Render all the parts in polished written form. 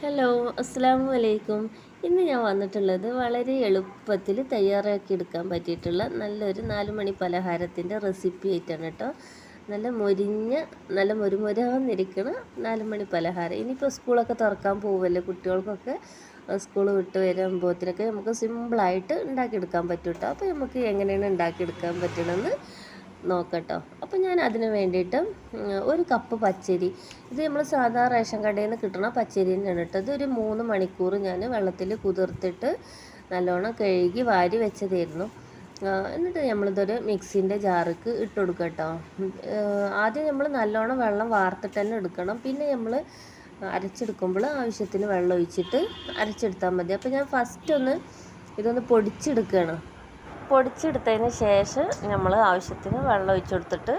Hello, അസ്സലാമു അലൈക്കും. ഇന്ന് ഞാൻ വന്നിട്ടുള്ളത് വളരെ എളുപ്പത്തിൽ തയ്യാറാക്കിയെടുക്കാൻ പറ്റിയിട്ടുള്ള നല്ലൊരു 4 മണി പലഹാരത്തിൻ്റെ റെസിപ്പി ആയിട്ടാണ് കേട്ടോ. നല്ല മുരുമുരാന്നിരിക്കണ 4 മണി പലഹാരം. ഇനിയിപ്പോൾ സ്കൂളൊക്കെ തുറക്കാൻ പോവുമല്ലേ കുട്ടികൾക്കൊക്കെ. സ്കൂൾ വിട്ട് വരുമ്പോഴത്തേനൊക്കെ നമുക്ക് സിമ്പിളായിട്ട് ഉണ്ടാക്കിയെടുക്കാൻ പറ്റും കേട്ടോ. അപ്പോൾ നമുക്ക് എങ്ങനെയാണ് ഉണ്ടാക്കിയെടുക്കാൻ പറ്റണമെന്ന് നോക്കട്ടോ. അപ്പോൾ ഞാൻ അതിന് വേണ്ടിയിട്ട് 1 കപ്പ് പച്ചരി, ഇത് നമ്മൾ സാധാ റേഷൻ കടയിൽ നിന്ന് കിട്ടുന്ന പച്ചരി തന്നെയാണ് കേട്ടോ. ഇതൊരു 3 മണിക്കൂർ ഞാൻ വെള്ളത്തിൽ കുതിർത്തിട്ട് നല്ലോണം കഴുകി വാരി വെച്ചതായിരുന്നു. എന്നിട്ട് നമ്മളിതൊരു മിക്സിൻ്റെ ജാറിക്ക് ഇട്ട് കൊടുക്കുക കേട്ടോ. ആദ്യം നമ്മൾ നല്ലോണം വെള്ളം വാർത്തിട്ട് തന്നെ എടുക്കണം. പിന്നെ നമ്മൾ അരച്ചെടുക്കുമ്പോൾ ആവശ്യത്തിന് വെള്ളം ഒഴിച്ചിട്ട് അരച്ചെടുത്താൽ മതി. അപ്പോൾ ഞാൻ ഫസ്റ്റ് ഇതൊന്ന് പൊടിച്ചെടുക്കുകയാണ്. പൊടിച്ചെടുത്തതിന് ശേഷം നമ്മൾ ആവശ്യത്തിന് വെള്ളം ഒഴിച്ച് കൊടുത്തിട്ട്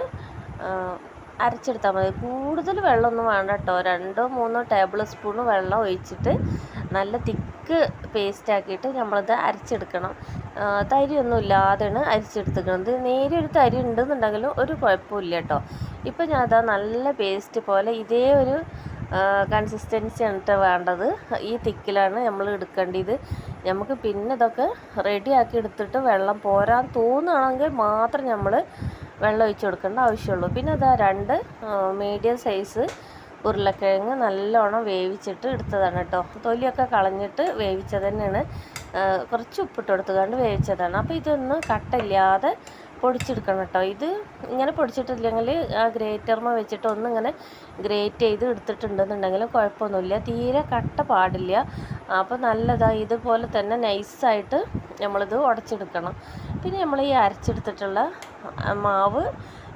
അരച്ചെടുത്താൽ മതി. കൂടുതൽ വെള്ളമൊന്നും വേണ്ട കേട്ടോ. 2-3 ടേബിൾ സ്പൂൺ വെള്ളം ഒഴിച്ചിട്ട് നല്ല തിക്ക് പേസ്റ്റ് ആക്കിയിട്ട് നമ്മളിത് അരച്ചെടുക്കണം. തരിയൊന്നും ഇല്ലാതെയാണ് അരച്ചെടുത്തിരിക്കുന്നത്. നേരിയൊരു തരി ഉണ്ടെന്നുണ്ടെങ്കിലും ഒരു കുഴപ്പമില്ല കേട്ടോ. ഇപ്പം ഞാൻ അതാ നല്ല പേസ്റ്റ് പോലെ ഇതേ ഒരു കൺസിസ്റ്റൻസിയാണ് കേട്ടോ വേണ്ടത്. ഈ തിക്കിലാണ് നമ്മൾ എടുക്കേണ്ടത്. നമുക്ക് പിന്നെ ഇതൊക്കെ റെഡിയാക്കി എടുത്തിട്ട് വെള്ളം പോരാൻ തോന്നുകയാണെങ്കിൽ മാത്രം നമ്മൾ വെള്ളം ഒഴിച്ച് കൊടുക്കേണ്ട ആവശ്യമുള്ളൂ. പിന്നെ അതാ 2 മീഡിയം സൈസ് ഉരുളക്കിഴങ്ങ് നല്ലോണം വേവിച്ചിട്ട് എടുത്തതാണ് കേട്ടോ. തൊലിയൊക്കെ കളഞ്ഞിട്ട് വേവിച്ചത് തന്നെയാണ്. കുറച്ച് ഉപ്പിട്ട് കൊടുത്തുകൊണ്ട് വേവിച്ചതാണ്. അപ്പോൾ ഇതൊന്നും കട്ടയില്ലാതെ പൊടിച്ചെടുക്കണം കേട്ടോ. ഇത് ഇങ്ങനെ പൊടിച്ചിട്ടില്ലെങ്കിൽ ആ ഗ്രേറ്റർമ വെച്ചിട്ട് ഒന്നിങ്ങനെ ഗ്രേറ്റ് ചെയ്ത് എടുത്തിട്ടുണ്ടെന്നുണ്ടെങ്കിൽ കുഴപ്പമൊന്നുമില്ല. തീരെ കട്ട പാടില്ല. അപ്പോൾ നല്ലതാണ്. ഇതുപോലെ തന്നെ നൈസായിട്ട് നമ്മളിത് ഉടച്ചെടുക്കണം. പിന്നെ നമ്മൾ ഈ അരച്ചെടുത്തിട്ടുള്ള മാവ്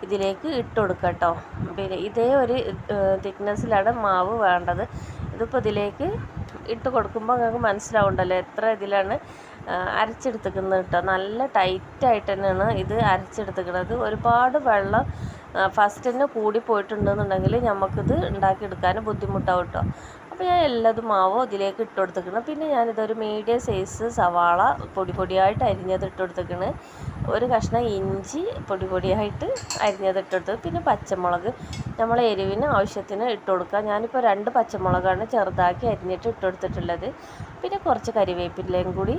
ഇതിലേക്ക് ഇട്ട് കൊടുക്കുക കേട്ടോ. പിന്നെ ഇതേ ഒരു തിക്നെസ്സിലാണ് മാവ് വേണ്ടത്. ഇതിപ്പോൾ ഇതിലേക്ക് ഇട്ട് കൊടുക്കുമ്പോൾ നിങ്ങൾക്ക് മനസ്സിലാവുണ്ടല്ലോ എത്ര ഇതിലാണ് അരച്ചെടുത്തിക്കുന്നത് കേട്ടോ. നല്ല ടൈറ്റായിട്ട് തന്നെയാണ് ഇത് അരച്ചെടുത്തിക്കുന്നത്. ഒരുപാട് വെള്ളം ഫസ്റ്റ് തന്നെ കൂടി പോയിട്ടുണ്ടെന്നുണ്ടെങ്കിൽ നമുക്കിത് ഉണ്ടാക്കിയെടുക്കാൻ ബുദ്ധിമുട്ടാവും കേട്ടോ. അപ്പോൾ ഞാൻ എല്ലാതും മാവും ഇതിലേക്ക് ഇട്ട് കൊടുത്തിരിക്കണം. പിന്നെ ഞാനിതൊരു മീഡിയം സൈസ് സവാള പൊടിയായിട്ട് അരിഞ്ഞത് ഇട്ട് കൊടുത്തിരിക്കണ്. 1 കഷ്ണം ഇഞ്ചി പൊടിയായിട്ട് അരിഞ്ഞത് ഇട്ട് കൊടുത്തു. പിന്നെ പച്ചമുളക് നമ്മൾ എരിവിന് ആവശ്യത്തിന് ഇട്ട് കൊടുക്കുക. ഞാനിപ്പോൾ 2 പച്ചമുളകാണ് ചെറുതാക്കി അരിഞ്ഞിട്ട് ഇട്ട് കൊടുത്തിട്ടുള്ളത്. പിന്നെ കുറച്ച് കരിവേപ്പിലയും കൂടി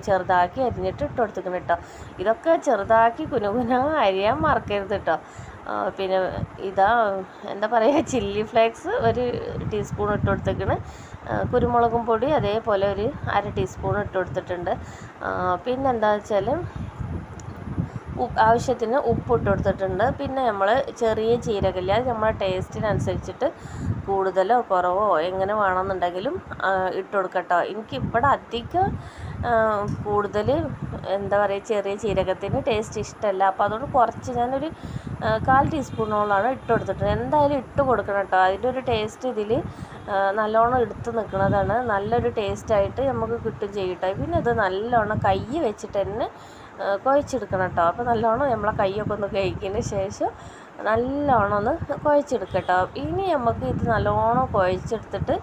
ചെറുതാക്കി അരിഞ്ഞിട്ട് ഇട്ട് കൊടുത്തിരിക്കണം കേട്ടോ. ഇതൊക്കെ ചെറുതാക്കി കുനുകുന അരിയാൻ മറക്കരുത് കേട്ടോ. പിന്നെ ഇതാ എന്താ പറയുക, ചില്ലി ഫ്ലേക്സ് 1 ടീസ്പൂൺ ഇട്ട് കൊടുത്തേക്കണ്. കുരുമുളകും പൊടി അതേപോലെ 1/2 ടീസ്പൂൺ ഇട്ട് കൊടുത്തിട്ടുണ്ട്. പിന്നെന്താ വെച്ചാൽ ആവശ്യത്തിന് ഉപ്പ് ഇട്ട് കൊടുത്തിട്ടുണ്ട്. പിന്നെ നമ്മൾ ചെറിയ ജീരകമില്ല, അത് നമ്മളെ ടേസ്റ്റിനനുസരിച്ചിട്ട് കൂടുതലോ കുറവോ എങ്ങനെ വേണമെന്നുണ്ടെങ്കിലും ഇട്ട് കൊടുക്കട്ടോ. എനിക്ക് ഇവിടെ അധികം കൂടുതൽ എന്താ പറയുക ചെറിയ ജീരകത്തിന് ടേസ്റ്റ് ഇഷ്ടമല്ല. അപ്പോൾ അതുകൊണ്ട് കുറച്ച് ഞാനൊരു 1/4 ടീസ്പൂണോളാണ് ഇട്ട് കൊടുത്തിട്ടുണ്ട്. എന്തായാലും ഇട്ട് കൊടുക്കണം കേട്ടോ. അതിൻ്റെ ഒരു ടേസ്റ്റ് ഇതിൽ നല്ലോണം എടുത്ത് നിൽക്കുന്നതാണ്. നല്ലൊരു ടേസ്റ്റായിട്ട് നമുക്ക് കിട്ടും ചെയ്യട്ടോ. പിന്നെ ഇത് നല്ലോണം കൈ വെച്ചിട്ട് തന്നെ കുഴച്ചെടുക്കണം കേട്ടോ. അപ്പോൾ നല്ലോണം നമ്മളെ കൈയൊക്കെ ഒന്ന് കഴിക്കുന്നതിന് ശേഷം നല്ലോണം ഒന്ന് കുഴച്ചെടുക്കട്ടോ. ഇനി നമുക്ക് ഇത് നല്ലോണം കുഴച്ചെടുത്തിട്ട്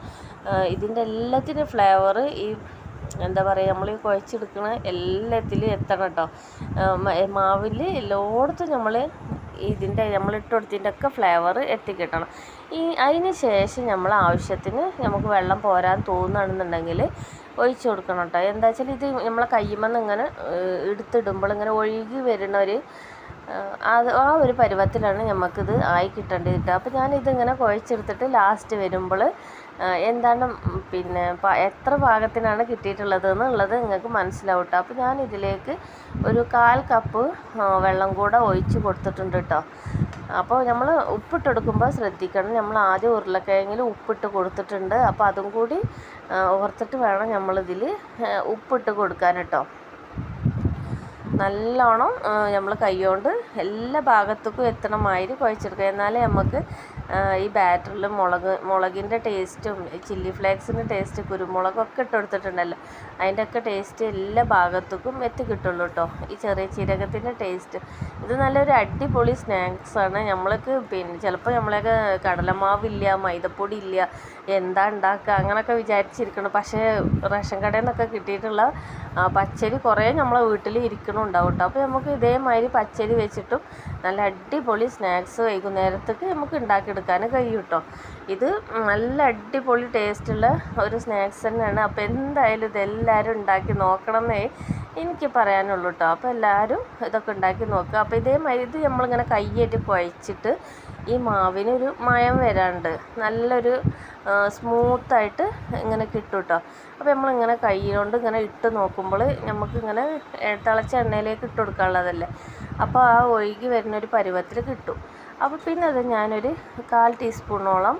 ഇതിൻ്റെ എല്ലാത്തിനും ഫ്ലേവർ ഈ എന്താ പറയുക നമ്മൾ ഈ കുഴച്ചെടുക്കണ എല്ലാത്തിലും എത്തണം കേട്ടോ. മാവിൽ എല്ലായിടത്തും നമ്മൾ ഇട്ട് കൊടുത്തതിൻ്റെ ഒക്കെ ഫ്ലേവർ എത്തിക്കിട്ടണം. അതിന് ശേഷം നമ്മൾ ആവശ്യത്തിന് നമുക്ക് വെള്ളം പോരാൻ തോന്നുകയാണെന്നുണ്ടെങ്കിൽ ഒഴിച്ച് കൊടുക്കണം കേട്ടോ. എന്താ വെച്ചാൽ ഇത് നമ്മളെ കയ്യുമെന്ന് ഇങ്ങനെ എടുത്തിടുമ്പോൾ ഇങ്ങനെ ഒഴുകി വരുന്ന ആ ഒരു പരുവത്തിലാണ് നമുക്കിത് ആയി കിട്ടേണ്ടത് കേട്ടോ. അപ്പോൾ ഞാനിതിങ്ങനെ കുഴച്ചെടുത്തിട്ട് ലാസ്റ്റ് വരുമ്പോൾ എന്താണ് പിന്നെ എത്ര ഭാഗത്തിനാണ് കിട്ടിയിട്ടുള്ളത് എന്നുള്ളത് നിങ്ങൾക്ക് മനസ്സിലാവും കേട്ടോ. അപ്പോൾ ഞാനിതിലേക്ക് ഒരു 1/4 കപ്പ് വെള്ളം കൂടെ ഒഴിച്ച് കൊടുത്തിട്ടുണ്ട് കേട്ടോ. അപ്പോൾ നമ്മൾ ഉപ്പിട്ടെടുക്കുമ്പോൾ ശ്രദ്ധിക്കണം. നമ്മൾ ആദ്യം ഉരുളക്കിഴങ്ങിൽ ഉപ്പിട്ട് കൊടുത്തിട്ടുണ്ട്. അപ്പോൾ അതും കൂടി ഓർത്തിട്ട് വേണം നമ്മളിതിൽ ഉപ്പിട്ട് കൊടുക്കാൻ കേട്ടോ. നല്ലോണം നമ്മൾ കൈകൊണ്ട് എല്ലാ ഭാഗത്തേക്കും എത്തണ മാതിരി കുഴച്ചെടുക്കുക. എന്നാലേ നമുക്ക് ഈ ബാറ്ററിൽ മുളകിൻ്റെ ടേസ്റ്റും ചില്ലി ഫ്ലേക്സിൻ്റെ ടേസ്റ്റ് കുരുമുളകൊക്കെ ഇട്ട് കൊടുത്തിട്ടുണ്ടല്ലോ, അതിൻ്റെ ഒക്കെ ടേസ്റ്റ് എല്ലാ ഭാഗത്തേക്കും കിട്ടുള്ളൂ കേട്ടോ. ഈ ചെറിയ ജീരകത്തിൻ്റെ ടേസ്റ്റ് ഇത് നല്ലൊരു അടിപൊളി സ്നാക്സാണ്. നമ്മൾക്ക് പിന്നെ ചിലപ്പോൾ നമ്മളൊക്കെ കടലമാവില്ല, മൈദപ്പൊടി ഇല്ല, എന്താ ഉണ്ടാക്കുക അങ്ങനെയൊക്കെ വിചാരിച്ചിരിക്കണം. പക്ഷേ റേഷൻ കടയിൽ നിന്നൊക്കെ കിട്ടിയിട്ടുള്ള പച്ചരി കുറേ നമ്മളെ വീട്ടിൽ ഇരിക്കണുണ്ടാവും കേട്ടോ. അപ്പോൾ നമുക്ക് ഇതേമാതിരി പച്ചരി വെച്ചിട്ടും നല്ല അടിപൊളി സ്നാക്സ് വൈകുന്നേരത്തേക്ക് നമുക്ക് ഉണ്ടാക്കി ഉണ്ടാക്കിയെടുക്കാൻ കഴിയും കേട്ടോ. ഇത് നല്ല അടിപൊളി ടേസ്റ്റുള്ള ഒരു സ്നാക്സ് തന്നെയാണ്. അപ്പോൾ എന്തായാലും ഇതെല്ലാവരും ഉണ്ടാക്കി നോക്കണമെന്നേ എനിക്ക് പറയാനുള്ളൂ കേട്ടോ. അപ്പോൾ എല്ലാവരും ഇതൊക്കെ ഉണ്ടാക്കി നോക്കുക. അപ്പോൾ ഇതേമാതിരി ഇത് നമ്മളിങ്ങനെ കയ്യേറ്റ് കുഴച്ചിട്ട് ഈ മാവിനൊരു മയം വരാണ്ട് നല്ലൊരു സ്മൂത്തായിട്ട് ഇങ്ങനെ കിട്ടും കേട്ടോ. അപ്പോൾ നമ്മളിങ്ങനെ കൈ കൊണ്ട് ഇങ്ങനെ ഇട്ട് നോക്കുമ്പോൾ നമുക്കിങ്ങനെ തിളച്ച എണ്ണയിലേക്ക് ഇട്ട് കൊടുക്കാനുള്ളതല്ലേ. അപ്പോൾ ആ ഒഴുകി വരുന്നൊരു പരുവത്തിൽ കിട്ടും. അപ്പോൾ പിന്നെ അത് ഞാനൊരു 1/4 ടീസ്പൂണോളം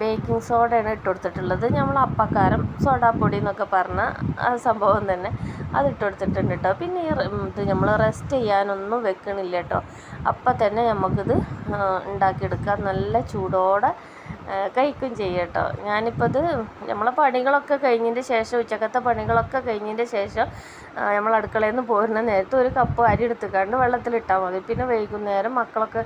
ബേക്കിംഗ് സോഡയാണ് ഇട്ട് കൊടുത്തിട്ടുള്ളത്. നമ്മൾ അപ്പക്കാരം സോഡാപ്പൊടി എന്നൊക്കെ പറഞ്ഞ ആ സംഭവം തന്നെ അത് ഇട്ട് കൊടുത്തിട്ടുണ്ട് കേട്ടോ. പിന്നെ ഇത് നമ്മൾ റെസ്റ്റ് ചെയ്യാനൊന്നും വെക്കണില്ല കേട്ടോ. അപ്പം തന്നെ നമുക്കിത് ഉണ്ടാക്കിയെടുക്കാം. നല്ല ചൂടോടെ കഴിക്കും ചെയ്യും കേട്ടോ. ഞാനിപ്പോൾ ഇത് നമ്മളെ പണികളൊക്കെ കഴിഞ്ഞതിൻ്റെ ശേഷം, ഉച്ചക്കത്തെ പണികളൊക്കെ കഴിഞ്ഞതിൻ്റെ ശേഷം നമ്മൾ അടുക്കളയിൽ നിന്ന് പോരുന്ന നേരത്തെ ഒരു കപ്പ് അരി എടുത്തുകൊണ്ട് വെള്ളത്തിലിട്ടാൽ മതി. പിന്നെ വൈകുന്നേരം മക്കളൊക്കെ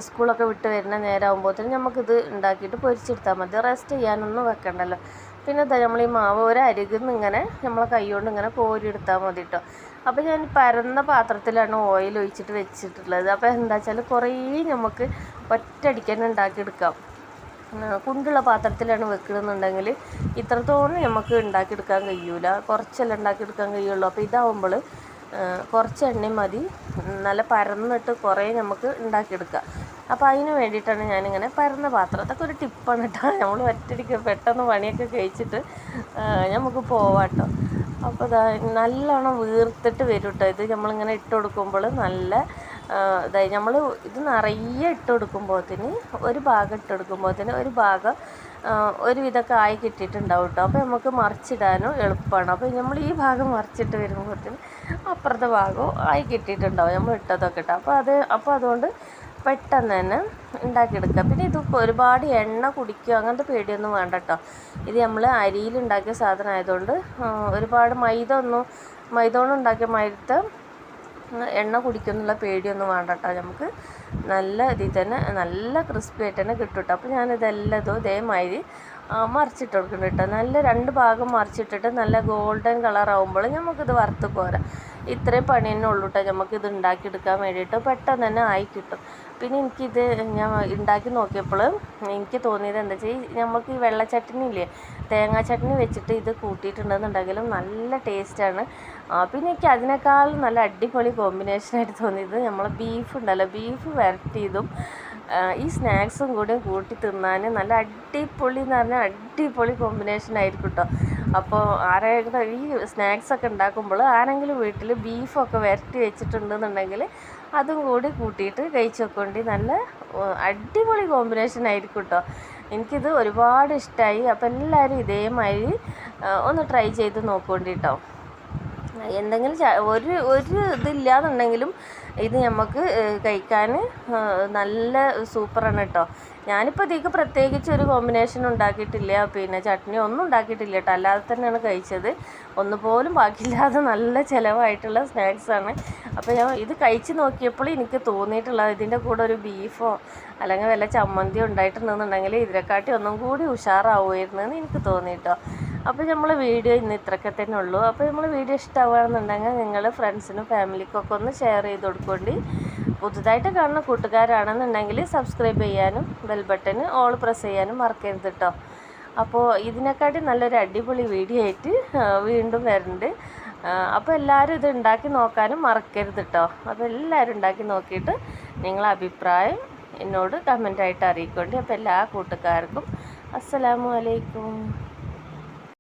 സ്കൂളൊക്കെ വിട്ട് വരുന്ന നേരം ആകുമ്പോഴത്തേനും നമുക്കിത് ഉണ്ടാക്കിയിട്ട് പൊരിച്ചെടുത്താൽ മതി. റെസ്റ്റ് ചെയ്യാനൊന്നും വെക്കണ്ടല്ലോ. പിന്നെ നമ്മൾ ഈ മാവ് ഒരു അരികിൽ നിന്ന് ഇങ്ങനെ നമ്മളെ കൈ കൊണ്ട് ഇങ്ങനെ കോരിയെടുത്താൽ മതി കേട്ടോ. അപ്പോൾ ഞാൻ പരന്ന പാത്രത്തിലാണ് ഓയിൽ ഒഴിച്ചിട്ട് വെച്ചിട്ടുള്ളത്. അപ്പോൾ എന്താ വെച്ചാൽ കുറേ നമുക്ക് ഒറ്റയടിക്ക് തന്നെ ഉണ്ടാക്കിയെടുക്കാം. കുണ്ടുള്ള പാത്രത്തിലാണ് വെക്കണമെന്നുണ്ടെങ്കിൽ ഇത്രത്തോളം നമുക്ക് ഉണ്ടാക്കിയെടുക്കാൻ കഴിയൂല, കുറച്ചെല്ലാം ഉണ്ടാക്കിയെടുക്കാൻ കഴിയുള്ളൂ. അപ്പോൾ ഇതാവുമ്പോൾ കുറച്ച് എണ്ണയും മതി, നല്ല പരന്നിട്ട് കുറേ നമുക്ക് ഉണ്ടാക്കിയെടുക്കാം. അപ്പോൾ അതിന് വേണ്ടിയിട്ടാണ് ഞാനിങ്ങനെ പരന്ന പാത്രം. അതൊക്കെ ഒരു ടിപ്പാണ് കേട്ടോ. നമ്മൾ ഒറ്റയടിക്ക് പെട്ടെന്ന് പണിയൊക്കെ കഴിച്ചിട്ട് നമുക്ക് പോവാം കേട്ടോ. അപ്പോൾ നല്ലോണം വീർത്തിട്ട് വരും കേട്ടോ. ഇത് നമ്മളിങ്ങനെ ഇട്ട് കൊടുക്കുമ്പോൾ നല്ല ഇതായി നമ്മൾ ഇത് നിറയെ ഇട്ട് കൊടുക്കുമ്പോഴത്തേന് ഒരു ഭാഗം ഇട്ട് കൊടുക്കുമ്പോഴത്തേന് ഒരു ഭാഗം ഒരുവിധമൊക്കെ ആയി കിട്ടിയിട്ടുണ്ടാവും കേട്ടോ. അപ്പോൾ നമുക്ക് മറിച്ചിടാനും എളുപ്പമാണ്. അപ്പോൾ നമ്മൾ ഈ ഭാഗം മറിച്ചിട്ട് വരുമ്പോഴത്തേന് അപ്പുറത്തെ ഭാഗവും ആയി കിട്ടിയിട്ടുണ്ടാവും നമ്മൾ ഇട്ടതൊക്കെ കേട്ടോ. അപ്പോൾ അതുകൊണ്ട് പെട്ടെന്ന് തന്നെ ഉണ്ടാക്കിയെടുക്കുക. പിന്നെ ഇത് ഒരുപാട് എണ്ണ കുടിക്കുക അങ്ങനത്തെ പേടിയൊന്നും വേണ്ട കേട്ടോ. ഇത് നമ്മൾ അരിയിലുണ്ടാക്കിയ സാധനം ആയതുകൊണ്ട് ഒരുപാട് മൈദ കൊണ്ട് ഉണ്ടാക്കിയ മൈദ എണ്ണ കുടിക്കുന്നുള്ള പേടിയൊന്നും വേണ്ട കേട്ടോ. നമുക്ക് നല്ല ഇതിൽ തന്നെ നല്ല ക്രിസ്പി ആയിട്ട് തന്നെ കിട്ടും കേട്ടോ. അപ്പോൾ ഞാനിതെല്ലാം ഇതേമാതിരി മറിച്ചിട്ട് കൊടുക്കുന്നുണ്ട് കേട്ടോ. നല്ല 2 ഭാഗം മറിച്ചിട്ടിട്ട് നല്ല ഗോൾഡൻ കളർ ആകുമ്പോൾ നമുക്കിത് വറുത്ത് പോരാം. ഇത്രയും പണി തന്നെ ഉള്ളൂ കേട്ടോ. നമുക്കിത് ഉണ്ടാക്കിയെടുക്കാൻ വേണ്ടിയിട്ട് പെട്ടെന്ന് തന്നെ ആയി കിട്ടും. പിന്നെ എനിക്കിത് ഞാൻ ഉണ്ടാക്കി നോക്കിയപ്പോൾ എനിക്ക് തോന്നിയത് എന്താ വെച്ചാൽ നമുക്ക് ഈ വെള്ള ചട്നി ഇല്ലേ, തേങ്ങാ ചട്നി വെച്ചിട്ട് ഇത് കൂട്ടിയിട്ടുണ്ടെന്നുണ്ടെങ്കിലും നല്ല ടേസ്റ്റാണ്. പിന്നെ എനിക്ക് അതിനേക്കാൾ നല്ല അടിപൊളി കോമ്പിനേഷനായിട്ട് തോന്നിയത് നമ്മൾ ബീഫ് ഉണ്ടല്ലോ, ബീഫ് വരട്ടിയതും ഈ സ്നാക്സും കൂടി കൂട്ടി തിന്നാൻ നല്ല അടിപൊളി എന്ന് പറഞ്ഞാൽ അടിപൊളി കോമ്പിനേഷൻ ആയിരിക്കും കേട്ടോ. അപ്പോൾ ആരെങ്കിലും ഈ സ്നാക്സൊക്കെ ഉണ്ടാക്കുമ്പോൾ ആരെങ്കിലും വീട്ടിൽ ബീഫൊക്കെ വരട്ടി വെച്ചിട്ടുണ്ടെന്നുണ്ടെങ്കിൽ അതും കൂടി കൂട്ടിയിട്ട് കഴിച്ച് വെക്കൊണ്ട് നല്ല അടിപൊളി കോമ്പിനേഷൻ ആയിരിക്കും കേട്ടോ. എനിക്കിത് ഒരുപാട് ഇഷ്ടമായി. അപ്പോൾ എല്ലാവരും ഇതേമാതിരി ഒന്ന് ട്രൈ ചെയ്ത് നോക്കുകൊണ്ട് കേട്ടോ. എന്തെങ്കിലും ഒരു ഇതില്ലാന്നുണ്ടെങ്കിലും ഇത് നമുക്ക് കഴിക്കാൻ നല്ല സൂപ്പറാണ് കേട്ടോ. ഞാനിപ്പോൾ ഇതിലേക്ക് പ്രത്യേകിച്ച് ഒരു കോമ്പിനേഷൻ ഉണ്ടാക്കിയിട്ടില്ല, പിന്നെ ചട്നി ഒന്നും ഉണ്ടാക്കിയിട്ടില്ല കേട്ടോ. അല്ലാതെ തന്നെയാണ് കഴിച്ചത്. ഒന്നുപോലും ബാക്കിയില്ലാതെ നല്ല ചിലവായിട്ടുള്ള സ്നാക്സാണ്. അപ്പോൾ ഞാൻ ഇത് കഴിച്ച് നോക്കിയപ്പോൾ എനിക്ക് തോന്നിയിട്ടുള്ളത് ഇതിൻ്റെ കൂടെ ഒരു ബീഫോ അല്ലെങ്കിൽ വല്ല ചമ്മന്തിയോ ഉണ്ടായിട്ടുണ്ടെന്നുണ്ടെങ്കിൽ ഇതിനെക്കാട്ടി ഒന്നും കൂടി ഉഷാറാവുമായിരുന്നു എന്ന് എനിക്ക് തോന്നി കേട്ടോ. അപ്പോൾ നമ്മൾ വീഡിയോ ഇന്ന് ഇത്രയൊക്കെ തന്നെ ഉള്ളൂ. അപ്പോൾ നമ്മൾ വീഡിയോ ഇഷ്ടമാവുകയാണെന്നുണ്ടെങ്കിൽ നിങ്ങൾ ഫ്രണ്ട്സിനും ഫാമിലിക്കൊക്കെ ഒന്ന് ഷെയർ ചെയ്ത് കൊടുക്കൊണ്ട്, പുതുതായിട്ട് കാണുന്ന കൂട്ടുകാരാണെന്നുണ്ടെങ്കിൽ സബ്സ്ക്രൈബ് ചെയ്യാനും ബെൽ ബട്ടൺ ഓൾ പ്രസ് ചെയ്യാനും മറക്കരുത് കേട്ടോ. അപ്പോൾ ഇതിനെക്കാട്ടി നല്ലൊരു അടിപൊളി വീഡിയോ ആയിട്ട് വീണ്ടും വരുന്നുണ്ട്. അപ്പോൾ എല്ലാവരും ഇത് ഉണ്ടാക്കി നോക്കാനും മറക്കരുത് കേട്ടോ. അപ്പോൾ എല്ലാവരും ഉണ്ടാക്കി നോക്കിയിട്ട് നിങ്ങളെ അഭിപ്രായം എന്നോട് കമൻ്റായിട്ട് അറിയിക്കൊണ്ട്. അപ്പോൾ എല്ലാ കൂട്ടുകാർക്കും അസ്സലാമു അലൈക്കും.